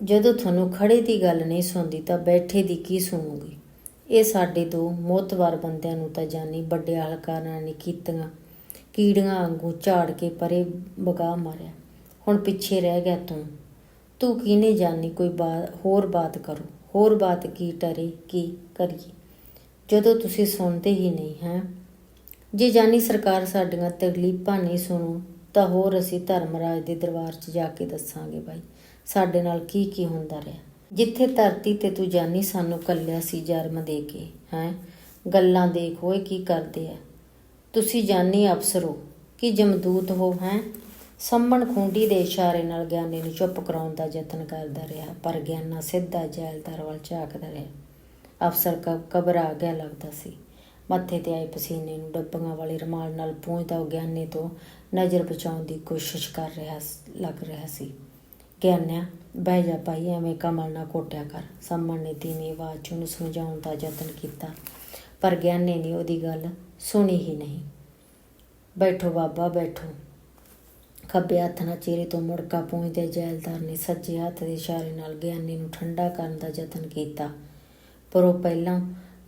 ਜਦੋਂ ਤੁਹਾਨੂੰ ਖੜੇ ਦੀ ਗੱਲ ਨਹੀਂ ਸੁਣਦੀ ਤਾਂ ਬੈਠੇ ਦੀ ਕੀ ਸੁਣੂਗੀ। ਇਹ ਸਾਡੇ ਦੋ ਮੋਤਵਾਰ ਬੰਦਿਆਂ ਨੂੰ ਤਾਂ ਜਾਨੀ ਵੱਡੇ ਅਹਲਕਾਰਾਂ ਨੇ ਕੀੜੀਆਂ ਵਾਂਗੂ ਝਾੜ ਕੇ ਪਰੇ ਵਗਾ ਮਾਰਿਆ। ਹੁਣ ਪਿੱਛੇ ਰਹਿ ਗਿਆ ਤੂੰ ਕਿਹਨੇ ਜਾਨੀ ਕੋਈ ਹੋਰ ਬਾਤ ਕਰੋ। ਹੋਰ ਬਾਤ ਕੀ ਟਰੇ ਕੀ ਕਰੀਏ ਜਦੋਂ ਤੁਸੀਂ ਸੁਣਦੇ ਹੀ ਨਹੀਂ ਹੈ। ਜੇ ਜਾਨੀ ਸਰਕਾਰ ਸਾਡੀਆਂ ਤਕਲੀਫਾਂ ਨਹੀਂ ਸੁਣੂ ਤਾਂ ਹੋਰ ਅਸੀਂ ਧਰਮਰਾਜ ਦੇ ਦਰਬਾਰ 'ਚ ਜਾ ਕੇ ਦੱਸਾਂਗੇ ਬਾਈ ਸਾਡੇ ਨਾਲ ਕੀ ਕੀ ਹੁੰਦਾ ਰਿਹਾ। ਜਿੱਥੇ ਧਰਤੀ ਤੇ ਤੂੰ ਜਾਨੀ ਸਾਨੂੰ ਕੱਲਿਆ ਸੀ ਜਨਮ ਦੇ ਕੇ ਹੈਂ। ਗੱਲਾਂ ਦੇਖ ਓਏ ਕੀ ਕਰਦੇ ਆ ਤੁਸੀਂ ਜਾਨੀ ਅਫਸਰ ਹੋ ਕਿ ਜਮਦੂਤ ਹੋ ਹੈਂ। ਸੰਮਣ ਖੁੰਡੀ ਦੇ ਇਸ਼ਾਰੇ ਨਾਲ ਗਿਆਨੀ ਨੂੰ ਚੁੱਪ ਕਰਾਉਣ ਦਾ ਯਤਨ ਕਰਦਾ ਰਿਹਾ, ਪਰ ਗਿਆਨਾ ਸਿੱਧਾ ਜੈਲਦਾਰ ਵੱਲ ਝਾਕਦਾ ਰਿਹਾ। ਅਫਸਰ ਘਬਰਾ ਗਿਆ ਲੱਗਦਾ ਸੀ। ਮੱਥੇ ਤੇ ਆਏ ਪਸੀਨੇ ਨੂੰ ਡੱਬੀਆਂ ਵਾਲੇ ਰੁਮਾਲ ਨਾਲ ਪੂੰਝਦਾ ਉਹ ਗਿਆਨੇ ਤੋਂ ਨਜ਼ਰ ਬਚਾਉਣ ਦੀ ਕੋਸ਼ਿਸ਼ ਲੱਗ ਰਿਹਾ ਸੀ। ਗਿਆਨਿਆ ਬਹਿ ਜਾ ਭਾਈ, ਐਵੇਂ ਕਮਲ ਨਾ ਕੋਟਿਆ ਕਰ। ਸੰਮਣ ਨੇ ਧੀਮੀ ਆਵਾਜ਼ 'ਚ ਉਹਨੂੰ ਸਮਝਾਉਣ ਦਾ ਯਤਨ ਕੀਤਾ, ਪਰ ਗਿਆਨੇ ਨੇ ਉਹਦੀ ਗੱਲ ਸੁਣੀ ਹੀ ਨਹੀਂ। ਬੈਠੋ ਬਾਬਾ ਬੈਠੋ। ਖੱਬੇ ਹੱਥ ਨਾਲ ਚਿਹਰੇ ਤੋਂ ਮੁੜਕਾ ਪੂੰਝਦੇ ਜੈਲਦਾਰ ਨੇ ਸੱਜੇ ਹੱਥ ਦੇ ਇਸ਼ਾਰੇ ਨਾਲ ਗਿਆਨੀ ਨੂੰ ਠੰਡਾ ਕਰਨ ਦਾ ਯਤਨ ਕੀਤਾ, ਪਰ ਉਹ ਪਹਿਲਾਂ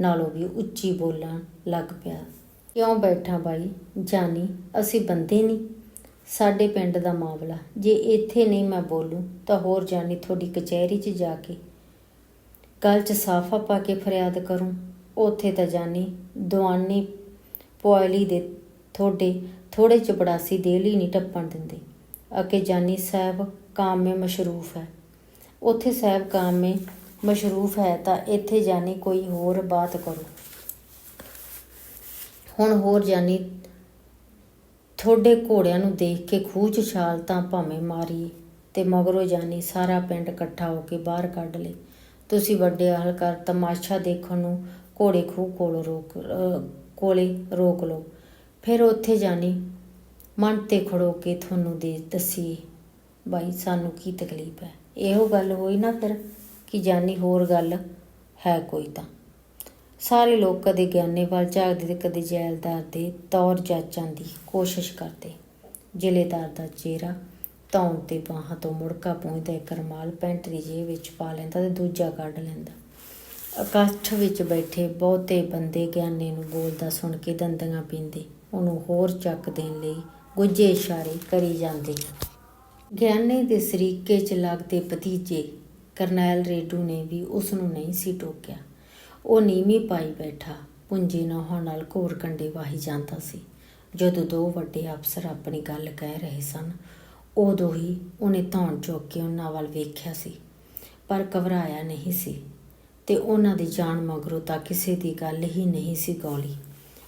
ਨਾਲੋਂ ਵੀ ਉੱਚੀ ਬੋਲਣ ਲੱਗ ਪਿਆ। ਕਿਉਂ ਬੈਠਾ ਬਾਈ ਜਾਨੀ, ਅਸੀਂ ਬੰਦੇ ਨਹੀਂ। ਸਾਡੇ ਪਿੰਡ ਦਾ ਮਾਮਲਾ, ਜੇ ਇੱਥੇ ਨਹੀਂ ਮੈਂ ਬੋਲੂੰ ਤਾਂ ਹੋਰ ਜਾਨੀ ਤੁਹਾਡੀ ਕਚਹਿਰੀ 'ਚ ਜਾ ਕੇ ਗਲ 'ਚ ਸਾਫਾ ਪਾ ਕੇ ਫਰਿਆਦ ਕਰੂੰ। ਉੱਥੇ ਤਾਂ ਜਾਨੀ ਦੁਆਨੀ ਪੁਆਲੀ ਦੇ ਥੋੜੇ ਚਪੜਾਸੀ ਦੇਲੀ ਨਹੀਂ ਟੱਪਣ ਦਿੰਦੇ। ਅਕੇ ਜਾਨੀ ਸਾਹਿਬ ਕਾਮ ਮੇ ਮਸ਼ਰੂਫ ਹੈ। ਉੱਥੇ ਸਾਹਿਬ ਕਾਮ ਮੇ ਮਸ਼ਰੂਫ ਹੈ ਤਾਂ ਇੱਥੇ ਜਾਨੀ ਕੋਈ ਹੋਰ ਬਾਤ ਕਰੋ। ਹੁਣ ਹੋਰ ਜਾਨੀ ਤੁਹਾਡੇ ਘੋੜਿਆਂ ਨੂੰ ਦੇਖ ਕੇ ਖੂਹ 'ਚ ਛਾਲ ਤਾਂ ਭਾਵੇਂ ਮਾਰੀਏ ਤੇ ਮਗਰੋਂ ਜਾਨੀ ਸਾਰਾ ਪਿੰਡ ਇਕੱਠਾ ਹੋ ਕੇ ਬਾਹਰ ਕੱਢ ਲਏ। ਤੁਸੀਂ ਵੱਡੇ ਅਹਲਕਾਰ ਤਮਾਸ਼ਾ ਦੇਖਣ ਨੂੰ ਘੋੜੇ ਖੂਹ ਕੋਲੇ ਰੋਕ ਲਓ। ਫਿਰ ਉੱਥੇ ਜਾਨੀ ਮਨ 'ਤੇ ਖੜੋ ਕੇ ਤੁਹਾਨੂੰ ਦੱਸੀਏ ਬਾਈ ਸਾਨੂੰ ਕੀ ਤਕਲੀਫ ਹੈ। ਇਹੋ ਗੱਲ ਹੋਈ ਨਾ ਫਿਰ ਕਿ ਜਾਨੀ ਹੋਰ ਗੱਲ ਹੈ ਕੋਈ ਤਾਂ। ਸਾਰੇ ਲੋਕ ਕਦੇ ਗਿਆਨੇ ਵੱਲ ਝਾਕਦੇ ਤੇ ਕਦੇ ਜੈਲਦਾਰ ਦੇ ਤੌਰ ਜਾਚਣ ਦੀ ਕੋਸ਼ਿਸ਼ ਕਰਦੇ। ਜ਼ਿਲ੍ਹੇਦਾਰ ਦਾ ਚਿਹਰਾ ਧੌਣ ਤੇ ਬਾਹਾਂ ਤੋਂ ਮੁੜਕਾ ਪੂੰਝਦਾ ਇੱਕ ਰੁਮਾਲ ਪੈਂਟ ਦੀ ਜੇਬ ਵਿੱਚ ਪਾ ਲੈਂਦਾ ਤੇ ਦੂਜਾ ਕੱਢ ਲੈਂਦਾ। ਇਕੱਠ ਵਿੱਚ ਬੈਠੇ ਬਹੁਤੇ ਬੰਦੇ ਗਿਆਨੇ ਨੂੰ ਬੋਲਦਾ ਸੁਣ ਕੇ ਦੰਦੀਆਂ ਪੀਂਦੇ ਉਹਨੂੰ ਹੋਰ ਚੱਕ ਦੇਣ ਲਈ ਗੁੱਝੇ ਇਸ਼ਾਰੇ ਕਰੀ ਜਾਂਦੇ। ਗਿਆਨੇ ਦੇ ਸਰੀਕੇ 'ਚ ਲੱਗਦੇ ਭਤੀਜੇ ਕਰਨੈਲ ਰੇਡੂ ਨੇ ਵੀ ਉਸ ਨੂੰ ਨਹੀਂ ਸੀ ਟੋਕਿਆ। ਉਹ ਨੀਵੀਂ ਪਾਈ ਬੈਠਾ ਪੁੰਜੇ ਨਹੁੰ ਨਾਲ ਘੋਰ ਕੰਡੇ ਵਾਹੀ ਜਾਂਦਾ ਸੀ। ਜਦੋਂ ਦੋ ਵੱਡੇ ਅਫਸਰ ਆਪਣੀ ਗੱਲ ਕਹਿ ਰਹੇ ਸਨ ਉਦੋਂ ਹੀ ਉਹਨੇ ਧੌਣ ਚੁੱਕ ਕੇ ਉਹਨਾਂ ਵੱਲ ਵੇਖਿਆ ਸੀ, ਪਰ ਘਬਰਾਇਆ ਨਹੀਂ ਸੀ ਤੇ ਉਹਨਾਂ ਦੀ ਜਾਣ ਮਗਰੋਂ ਤਾਂ ਕਿਸੇ ਦੀ ਗੱਲ ਹੀ ਨਹੀਂ ਸੀ ਗੌਲੀ।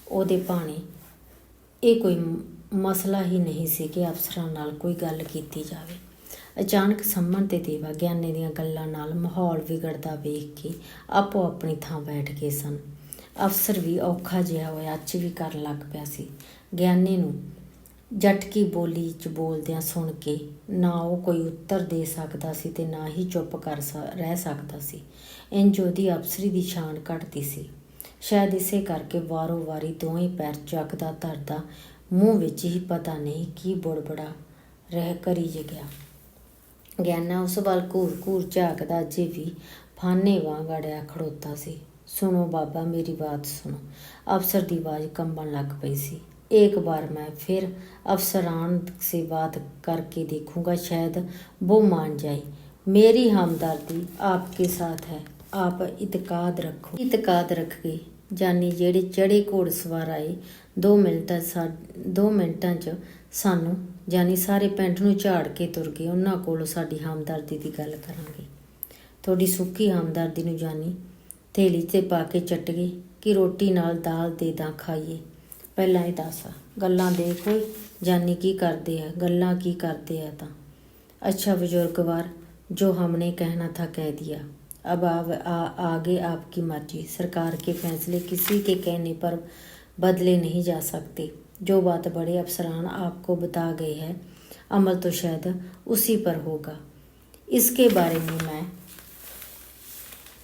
ਉਹਦੇ ਭਾਣੇ ਇਹ ਕੋਈ ਮਸਲਾ ਹੀ ਨਹੀਂ ਸੀ ਕਿ ਅਫਸਰਾਂ ਨਾਲ ਕੋਈ ਗੱਲ ਕੀਤੀ ਜਾਵੇ। ਅਚਾਨਕ ਸੰਮਣ ਤੇ ਦੇਵਾ ਗਿਆਨੇ ਦੀਆਂ ਗੱਲਾਂ ਨਾਲ ਮਾਹੌਲ ਵਿਗੜਦਾ ਵੇਖ ਕੇ ਆਪੋ ਆਪਣੀ ਥਾਂ ਬੈਠ ਗਏ ਸਨ। ਅਫਸਰ ਵੀ ਔਖਾ ਜਿਹਾ ਹੋਇਆ ਅੱਜ ਵੀ ਕਰਨ ਲੱਗ ਪਿਆ ਸੀ। ਗਿਆਨੇ ਨੂੰ ਜਟਕੀ ਬੋਲੀ 'ਚ ਬੋਲਦਿਆਂ ਸੁਣ ਕੇ ਨਾ ਉਹ ਕੋਈ ਉੱਤਰ ਦੇ ਸਕਦਾ ਸੀ ਤੇ ਨਾ ਹੀ ਚੁੱਪ ਰਹਿ ਸਕਦਾ ਸੀ। ਇੰਝ ਉਹਦੀ ਅਫਸਰੀ ਦੀ ਸ਼ਾਨ ਘਟਦੀ ਸੀ। ਸ਼ਾਇਦ ਇਸੇ ਕਰਕੇ ਵਾਰੋ ਵਾਰੀ ਦੋਵੇਂ ਪੈਰ ਚੱਕਦਾ ਧਰਦਾ ਮੂੰਹ ਵਿੱਚ ਹੀ ਪਤਾ ਨਹੀਂ ਕੀ ਬੁੜਬੜਾ ਕਰੀ ਗਿਆ। ਗਿਆਨਾ ਉਸ ਵੱਲ ਘੂਰ ਝਾਕਦਾ ਅਜੇ ਵੀ ਫਾਨੇ ਵਾਂਗ ਅੜਿਆ ਖੜੋਤਾ ਸੀ। ਸੁਣੋ ਬਾਬਾ ਮੇਰੀ ਬਾਤ ਸੁਣੋ। ਅਫਸਰ ਦੀ ਆਵਾਜ਼ ਕੰਬਣ ਲੱਗ ਪਈ ਸੀ। एक बार मैं फिर अफसरान से बात करके देखूंगा, शायद वो मान जाए। मेरी हमदर्दी आपके साथ है, आप इतकाद रखो। इतकाद रख गए जानी ਜਿਹੜੇ ਚੜੇ ਘੋੜ ਸਵਾਰ ਆਏ 2 ਮਿੰਟਾਂ 'ਚ ਸਾਨੂੰ ਜਾਨੀ ਸਾਰੇ ਪਿੰਡ ਨੂੰ ਝਾੜ ਕੇ ਤੁਰ ਗਏ। ਉਹਨਾਂ ਕੋਲੋਂ ਸਾਡੀ ਹਮਦਰਦੀ ਦੀ ਗੱਲ ਕਰਾਂਗੇ। ਤੁਹਾਡੀ ਸੁੱਕੀ ਹਮਦਰਦੀ ਨੂੰ ਜਾਨੀ ਥੈਲੀ 'ਤੇ ਪਾ ਕੇ ਚੱਟ ਗਏ ਕਿ ਰੋਟੀ ਨਾਲ ਦਾਲ ਦੇ ਦਾਂ ਖਾਈਏ। ਪਹਿਲਾਂ ਇਹ ਦੱਸ ਗੱਲਾਂ ਦੇਖ ਓਏ ਜਾਨੀ ਕੀ ਕਰਦੇ ਆ, ਗੱਲਾਂ ਕੀ ਕਰਦੇ ਆ ਤਾਂ। अच्छा बुजुर्गवार, जो हमने कहना था कह दिया, अब आगे आपकी मर्जी। सरकार के फैसले किसी के कहने पर बदले नहीं जा सकते। जो बात बड़े अफसरान आपको बता गए हैं अमल तो शायद उसी पर होगा। इसके बारे में मैं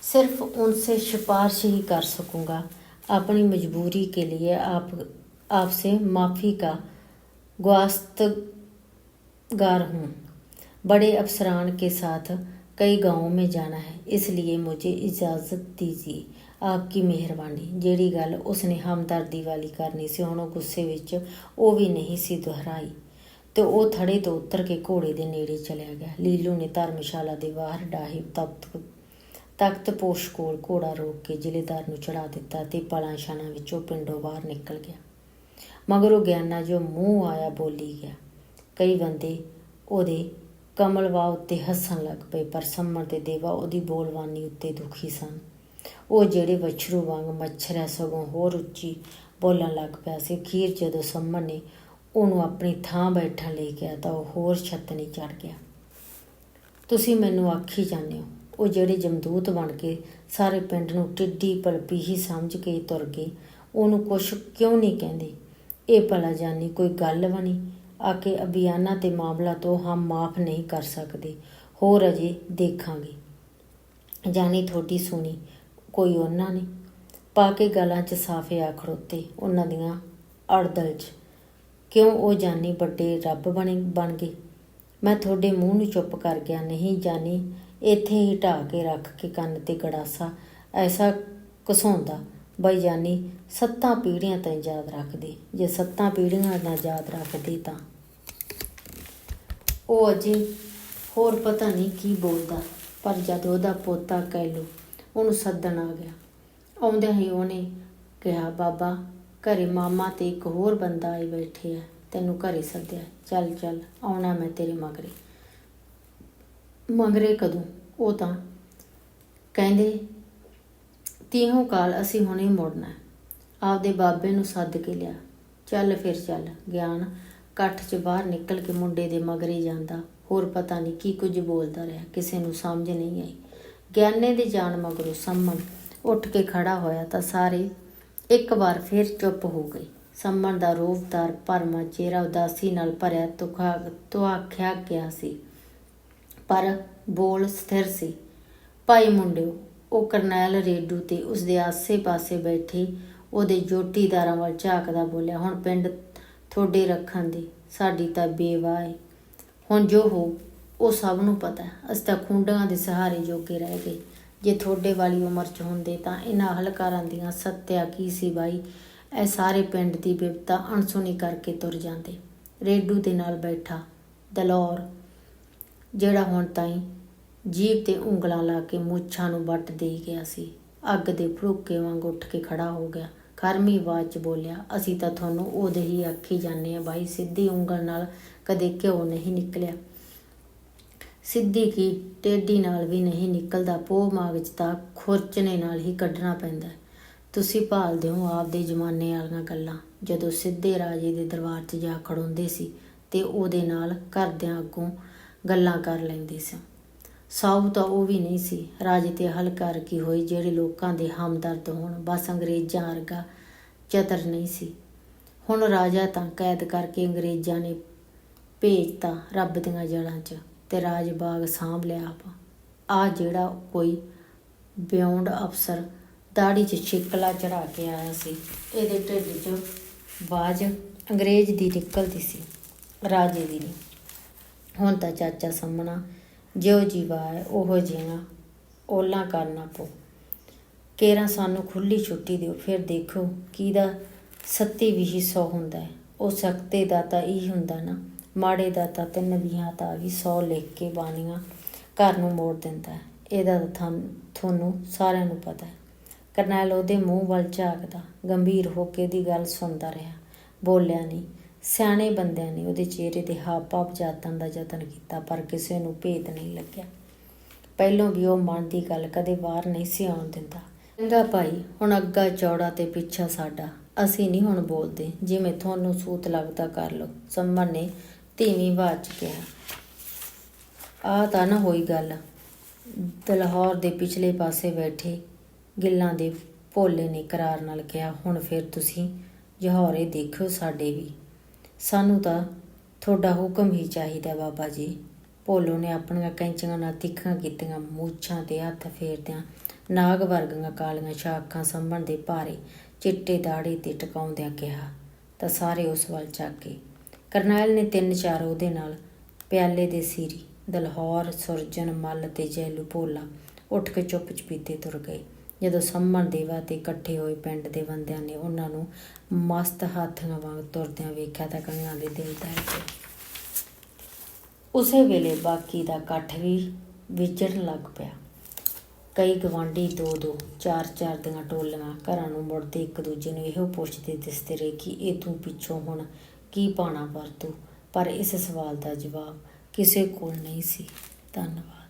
सिर्फ उनसे सिफारिश ही कर सकूँगा। अपनी मजबूरी के लिए आपसे माफ़ी का गुआस्तगार हूँ। बड़े अफसरान के साथ कई गाँवों में जाना है, इसलिए मुझे इजाज़त दीजिए। आपकी मेहरबानी। ਜਿਹੜੀ ਗੱਲ ਉਸਨੇ ਹਮਦਰਦੀ ਵਾਲੀ ਕਰਨੀ ਸੀ ਹੁਣ ਉਹ ਗੁੱਸੇ ਵਿੱਚ ਉਹ ਵੀ ਨਹੀਂ ਸੀ ਦੁਹਰਾਈ ਤੇ ਉਹ ਥੜੇ ਤੋਂ ਉਤਰ ਕੇ ਘੋੜੇ ਦੇ ਨੇੜੇ ਚਲਿਆ ਗਿਆ। ਲੀਲੂ ਨੇ ਧਰਮਸ਼ਾਲਾ ਦੇ ਬਾਹਰ ਡਾਹੀ ਤਖਤ ਪੋਸ਼ ਕੋਲ ਘੋੜਾ ਰੋਕ ਕੇ ਜ਼ਿਲ੍ਹੇਦਾਰ ਨੂੰ ਚੜ੍ਹਾ ਦਿੱਤਾ ਤੇ ਪਲਾਂ ਛਾਲਾਂ ਵਿੱਚੋਂ ਪਿੰਡੋਂ ਬਾਹਰ ਨਿਕਲ ਗਿਆ। ਮਗਰੋਂ ਗਿਆਨਾ ਜੋ ਮੂੰਹ ਆਇਆ ਬੋਲੀ ਗਿਆ। ਕਈ ਬੰਦੇ ਉਹਦੇ ਕਮਲਵਾ ਉੱਤੇ ਹੱਸਣ ਲੱਗ ਪਏ, ਪਰ ਸੰਮਣ ਤੇ ਦੇਵਾ ਉਹਦੀ ਬੋਲਬਾਨੀ ਉੱਤੇ ਦੁਖੀ ਸਨ। ਉਹ ਜਿਹੜੇ ਵੱਛਰੂ ਵਾਂਗ ਮੱਛਰ ਹੈ ਸਗੋਂ ਹੋਰ ਉੱਚੀ ਬੋਲਣ ਲੱਗ ਪਿਆ ਸੀ। ਅਖੀਰ ਜਦੋਂ ਸੰਮਣ ਨੇ ਉਹਨੂੰ ਆਪਣੀ ਥਾਂ ਬੈਠਣ ਲਈ ਕਿਹਾ ਤਾਂ ਉਹ ਹੋਰ ਛੱਤਣੀ ਚੜ੍ਹ ਗਿਆ। ਤੁਸੀਂ ਮੈਨੂੰ ਆਖੀ ਜਾਂਦੇ ਹੋ, ਉਹ ਜਿਹੜੇ ਜਮਦੂਤ ਬਣ ਕੇ ਸਾਰੇ ਪਿੰਡ ਨੂੰ ਟਿੱਡੀ ਪਲਪੀਹੀ ਸਮਝ ਕੇ ਤੁਰ ਗਏ, ਉਹਨੂੰ ਕੁਛ ਕਿਉਂ ਨਹੀਂ ਕਹਿੰਦੇ? ਇਹ ਭਲਾ ਜਾਨੀ ਕੋਈ ਗੱਲ ਬਣੀ? ਆ ਕੇ ਅਭਿਆਨਾਂ ਤੇ ਮਾਮਲਾ ਤੋਂ ਹਮ ਮਾਫ ਨਹੀਂ ਕਰ ਸਕਦੇ, ਹੋਰ ਅਜੇ ਦੇਖਾਂਗੇ। ਜਾਨੀ ਤੁਹਾਡੀ ਸੁਣੀ ਕੋਈ ਉਹਨਾਂ ਨੇ? ਪਾ ਕੇ ਗਲਾਂ 'ਚ ਸਾਫੇ ਆ ਖੜੋਤੇ ਉਹਨਾਂ ਦੀਆਂ ਅੜਦਲ 'ਚ। ਕਿਉਂ ਉਹ ਜਾਨੀ ਵੱਡੇ ਰੱਬ ਬਣ ਗਏ? ਮੈਂ ਤੁਹਾਡੇ ਮੂੰਹ ਨੂੰ ਚੁੱਪ ਕਰ ਗਿਆ। ਨਹੀਂ ਜਾਨੀ, ਇੱਥੇ ਹੀ ਢਾਹ ਕੇ ਰੱਖ ਕੇ ਕੰਨ ਤੇ ਗੜਾਸਾ ਐਸਾ ਘਸਾਉਂਦਾ ਬਈ ਜਾਨੀ 7 ਪੀੜ੍ਹੀਆਂ ਤਾਂ ਯਾਦ ਰੱਖਦੇ। ਜੇ 7 ਪੀੜ੍ਹੀਆਂ ਨਾ ਯਾਦ ਰੱਖਦੇ ਤਾਂ ਉਹ ਅਜੇ ਹੋਰ ਪਤਾ ਨਹੀਂ ਕੀ ਬੋਲਦਾ। ਪਰ ਜਦ ਉਹਦਾ ਪੋਤਾ ਕੈਲੂ ਉਹਨੂੰ ਸੱਦਣ ਆ ਗਿਆ, ਆਉਂਦਿਆਂ ਹੀ ਉਹਨੇ ਕਿਹਾ, ਬਾਬਾ ਘਰੇ ਮਾਮਾ ਤੇ ਇੱਕ ਹੋਰ ਬੰਦਾ ਆਏ ਬੈਠੇ ਆ, ਤੈਨੂੰ ਘਰੇ ਸੱਦਿਆ। ਚੱਲ ਚੱਲ ਆਉਣਾ ਮੈਂ ਤੇਰੇ ਮਗਰੇ। ਮਗਰੇ ਕਦੋਂ? ਉਹ ਤਾਂ ਕਹਿੰਦੇ 30 ਕਾਲ ਅਸੀਂ ਹੁਣੇ ਮੁੜਨਾ। ਆਪਦੇ ਬਾਬੇ ਨੂੰ ਸੱਦ ਕੇ ਲਿਆ। ਚੱਲ ਫਿਰ ਚੱਲ। ਗਿਆਨ ਇਕੱਠ 'ਚ ਬਾਹਰ ਨਿਕਲ ਕੇ ਮੁੰਡੇ ਦੇ ਮਗਰੇ ਜਾਂਦਾ, ਹੋਰ ਪਤਾ ਨਹੀਂ ਕੀ ਕੁਝ ਬੋਲਦਾ ਰਿਹਾ। ਕਿਸੇ ਨੂੰ ਸਮਝ ਨਹੀਂ ਆਈ। ਗਿਆਨੇ ਦੇ ਜਾਣ ਮਗਰੋਂ ਸੰਮਣ ਉੱਠ ਕੇ ਖੜਾ ਹੋਇਆ ਤਾਂ ਸਾਰੇ ਇੱਕ ਵਾਰ ਫਿਰ ਚੁੱਪ ਹੋ ਗਏ। ਸੰਮਣ ਦਾ ਰੂਪਦਾਰ ਭਰਮਾ ਚਿਹਰਾ ਉਦਾਸੀ ਨਾਲ ਭਰਿਆ ਤੁਆਖਿਆ ਗਿਆ ਸੀ, ਪਰ ਬੋਲ ਸਥਿਰ ਸੀ। ਭਾਈ ਮੁੰਡਿਓ, ਉਹ ਕਰਨੈਲ ਰੇਡੂ ਤੇ ਉਸਦੇ ਆਸੇ ਪਾਸੇ ਬੈਠੇ ਉਹਦੇ ਜੋਟੀਦਾਰਾਂ ਵੱਲ ਝਾਕਦਾ ਬੋਲਿਆ, ਹੁਣ ਪਿੰਡ ਤੁਹਾਡੇ ਰੱਖਣ ਦੀ ਸਾਡੀ ਤਾਂ ਬੇਵਾਹ ਏ। ਹੁਣ ਜੋ ਹੋ ਉਹ ਸਭ ਨੂੰ ਪਤਾ। ਅਸੀਂ ਤਾਂ ਖੁੰਡਾਂ ਦੇ ਸਹਾਰੇ ਜੋਗੇ ਰਹਿ ਗਏ। ਜੇ ਤੁਹਾਡੇ ਵਾਲੀ ਉਮਰ 'ਚ ਹੁੰਦੇ ਤਾਂ ਇਹਨਾਂ ਹਲਕਾਰਾਂ ਦੀਆਂ ਸੱਤਿਆ ਕੀ ਸੀ ਬਾਈ? ਇਹ ਸਾਰੇ ਪਿੰਡ ਦੀ ਬਿਪਤਾ ਅਣਸੁਣੀ ਕਰਕੇ ਤੁਰ ਜਾਂਦੇ। ਰੇਡੂ ਦੇ ਨਾਲ ਬੈਠਾ ਦਲੌਰ, ਜਿਹੜਾ ਹੁਣ ਤਾਈਂ ਜੀਭ ਤੇ ਉਂਗਲਾਂ ਲਾ ਕੇ ਮੁੱਛਾਂ ਨੂੰ ਵੱਟ ਦੇ ਗਿਆ ਸੀ, ਅੱਗ ਦੇ ਭੜੂਕੇ ਵਾਂਗ ਉੱਠ ਕੇ ਖੜਾ ਹੋ ਗਿਆ। ਖਰਮੀ ਆਵਾਜ਼ 'ਚ ਬੋਲਿਆ, ਅਸੀਂ ਤਾਂ ਤੁਹਾਨੂੰ ਉਹਦੇ ਹੀ ਆਖੀ ਜਾਂਦੇ ਹਾਂ ਬਾਈ, ਸਿੱਧੀ ਉਂਗਲ ਨਾਲ ਕਦੇ ਘਿਓ ਨਹੀਂ ਨਿਕਲਿਆ। ਸਿੱਧੀ ਕੀ ਟੇਢੀ ਨਾਲ ਵੀ ਨਹੀਂ ਨਿਕਲਦਾ। ਪੋਹ ਮਾਗਜ਼ ਤਾਂ ਖੁਰਚਣੇ ਨਾਲ ਹੀ ਕੱਢਣਾ ਪੈਂਦਾ। ਤੁਸੀਂ ਭਾਲਦੇ ਹੋ ਆਪਦੇ ਜ਼ਮਾਨੇ ਵਾਲੀਆਂ ਗੱਲਾਂ, ਜਦੋਂ ਸਿੱਧੇ ਰਾਜੇ ਦੇ ਦਰਬਾਰ 'ਚ ਜਾ ਖੜੋਂਦੇ ਸੀ ਤੇ ਉਹਦੇ ਨਾਲ ਘਰਦਿਆਂ ਅੱਗੋਂ ਗੱਲਾਂ ਕਰ ਲੈਂਦੇ ਸੀ। ਸਾਊ ਤਾਂ ਉਹ ਵੀ ਨਹੀਂ ਸੀ। ਰਾਜੇ ਤੇ ਹਲਕਾਰ ਕੀ ਹੋਈ ਜਿਹੜੇ ਲੋਕਾਂ ਦੇ ਹਮਦਰਦ ਹੋਣ, ਬਸ ਅੰਗਰੇਜ਼ਾਂ ਵਰਗਾ ਚਤਰ ਨਹੀਂ ਸੀ। ਹੁਣ ਰਾਜਾ ਤਾਂ ਕੈਦ ਕਰਕੇ ਅੰਗਰੇਜ਼ਾਂ ਨੇ ਭੇਜਤਾ ਰੱਬ ਦੀਆਂ ਜੜ੍ਹਾਂ 'ਚ ਤੇ ਰਾਜ ਬਾਗ ਸਾਂਭ ਲਿਆ ਆਪ। ਆਹ ਜਿਹੜਾ ਕੋਈ ਬਿਉਂਡ ਅਫਸਰ ਦਾੜੀ 'ਚ ਛਿੱਕਲਾ ਚੜ੍ਹਾ ਕੇ ਆਇਆ ਸੀ, ਇਹਦੇ ਢਿੱਡ 'ਚ ਆਵਾਜ਼ ਅੰਗਰੇਜ਼ ਦੀ ਨਿਕਲਦੀ ਸੀ, ਰਾਜੇ ਦੀ ਨਹੀਂ। ਹੁਣ ਤਾਂ ਚਾਚਾ ਸੰਮਣਾ ਜਿਉ ਜੀਵਾ ਹੈ ਉਹੋ ਜਿਹੀਆਂ ਓਲਾਂ ਕਰਨਾ ਪਊ। ਕੇਰਾਂ ਸਾਨੂੰ ਖੁੱਲ੍ਹੀ ਛੁੱਟੀ ਦਿਓ, ਫਿਰ ਦੇਖੋ ਕਿਹਦਾ 37-20 ਹੁੰਦਾ ਹੈ। ਉਹ ਸਕਤੇ ਦਾ ਤਾਂ ਇਹੀ ਹੁੰਦਾ ਨਾ, ਮਾੜੇ ਦਾ ਤਾਂ 3 20 ਤਾਂ ਵੀ 100 ਲਿਖ ਕੇ ਬਾਣੀਆਂ ਘਰ ਨੂੰ ਮੋੜ ਦਿੰਦਾ। ਇਹਦਾ ਤਾਂ ਤੁਹਾਨੂੰ ਸਾਰਿਆਂ ਨੂੰ ਪਤਾ ਹੈ। ਕਰਨੈਲ ਉਹਦੇ ਮੂੰਹ ਵੱਲ ਝਾਕਦਾ ਗੰਭੀਰ ਹੋ ਕੇ ਦੀ ਗੱਲ ਸੁਣਦਾ ਰਿਹਾ, ਬੋਲਿਆ ਨਹੀਂ। ਸਿਆਣੇ ਬੰਦਿਆਂ ਨੇ ਉਹਦੇ ਚਿਹਰੇ ਦੇ ਹਾਵ ਭਾਵ ਜਾਤਣ ਦਾ ਯਤਨ ਕੀਤਾ, ਪਰ ਕਿਸੇ ਨੂੰ ਭੇਤ ਨਹੀਂ ਲੱਗਿਆ। ਪਹਿਲੋਂ ਵੀ ਉਹ ਮਨ ਦੀ ਗੱਲ ਕਦੇ ਬਾਹਰ ਨਹੀਂ ਸੀ ਆਉਣ ਦਿੰਦਾ। ਚੰਗਾ ਭਾਈ, ਹੁਣ ਅੱਗਾ ਚੌੜਾ ਤੇ ਪਿੱਛਾ ਸਾਡਾ, ਅਸੀਂ ਨਹੀਂ ਹੁਣ ਬੋਲਦੇ, ਜਿਵੇਂ ਤੁਹਾਨੂੰ ਸੂਤ ਲੱਗਦਾ ਕਰ ਲਓ, ਸੰਮਣ ਨੇ ਧੀਮੀ ਆਵਾਜ਼ 'ਚ ਕਿਹਾ। ਆਹ ਤਾਂ ਨਾ ਹੋਈ ਗੱਲ। ਦਲਹੌਰ ਦੇ ਪਿਛਲੇ ਪਾਸੇ ਬੈਠੇ ਗਿੱਲਾਂ ਦੇ ਭੋਲੇ ਨੇ ਕਰਾਰ ਨਾਲ ਕਿਹਾ, ਹੁਣ ਫਿਰ ਤੁਸੀਂ ਜਹੌਰੇ ਦੇਖਿਓ ਸਾਡੇ ਵੀ, ਸਾਨੂੰ ਤਾਂ ਤੁਹਾਡਾ ਹੁਕਮ ਹੀ ਚਾਹੀਦਾ ਬਾਬਾ ਜੀ। ਭੋਲੋ ਨੇ ਆਪਣੀਆਂ ਕੈਂਚੀਆਂ ਨਾਲ ਤਿੱਖੀਆਂ ਕੀਤੀਆਂ ਮੂਛਾਂ 'ਤੇ ਹੱਥ ਫੇਰਦਿਆਂ ਨਾਗ ਵਰਗੀਆਂ ਕਾਲੀਆਂ ਸ਼ਾਖਾਂ ਸੰਭਣ ਦੇ ਭਾਰੇ ਚਿੱਟੇ ਦਾੜੇ 'ਤੇ ਟਿਕਾਉਂਦਿਆਂ ਕਿਹਾ ਤਾਂ ਸਾਰੇ ਉਸ ਵੱਲ ਝਾਕੇ। ਕਰਨੈਲ ਨੇ 3-4 ਉਹਦੇ ਨਾਲ ਪਿਆਲੇ ਦੇ ਸੀਰੀ ਦਲਹੌਰ, ਸੁਰਜਨ, ਮੱਲ ਤੇ ਜੈਲੂ ਭੋਲਾ ਉੱਠ ਕੇ ਚੁੱਪ ਚਪੀਤੇ ਤੁਰ ਗਏ। ਜਦੋਂ ਸੰਮਣ ਦੇਵਾ ਤੇ ਇਕੱਠੇ ਹੋਏ ਪਿੰਡ ਦੇ ਬੰਦਿਆਂ ਨੇ ਉਹਨਾਂ ਨੂੰ ਮਸਤ ਹਾਥੀਆਂ ਵਾਂਗ ਤੁਰਦਿਆਂ ਵੇਖਿਆ ਤਾਂ ਕਈਆਂ ਦੇ ਦਿਲ ਦਹਿਲ ਗਏ। ਉਸੇ ਵੇਲੇ ਬਾਕੀ ਦਾ ਇਕੱਠ ਵੀ ਵਿਚਰਨ ਲੱਗ ਪਿਆ। ਕਈ ਗਵਾਂਢੀ 2-2 4-4 ਦੀਆਂ ਟੋਲੀਆਂ ਘਰਾਂ ਨੂੰ ਮੁੜਦੇ ਇੱਕ ਦੂਜੇ ਨੂੰ ਇਹੋ ਪੁੱਛਦੇ ਦਿਸਦੇ ਰਹੇ ਕਿ ਇਹ ਤੂੰ ਪਿੱਛੋਂ ਹੁਣ ਕੀ ਪਾਣਾ ਵਰਤੂ, ਪਰ ਇਸ ਸਵਾਲ ਦਾ ਜਵਾਬ ਕਿਸੇ ਕੋਲ ਨਹੀਂ ਸੀ। ਧੰਨਵਾਦ।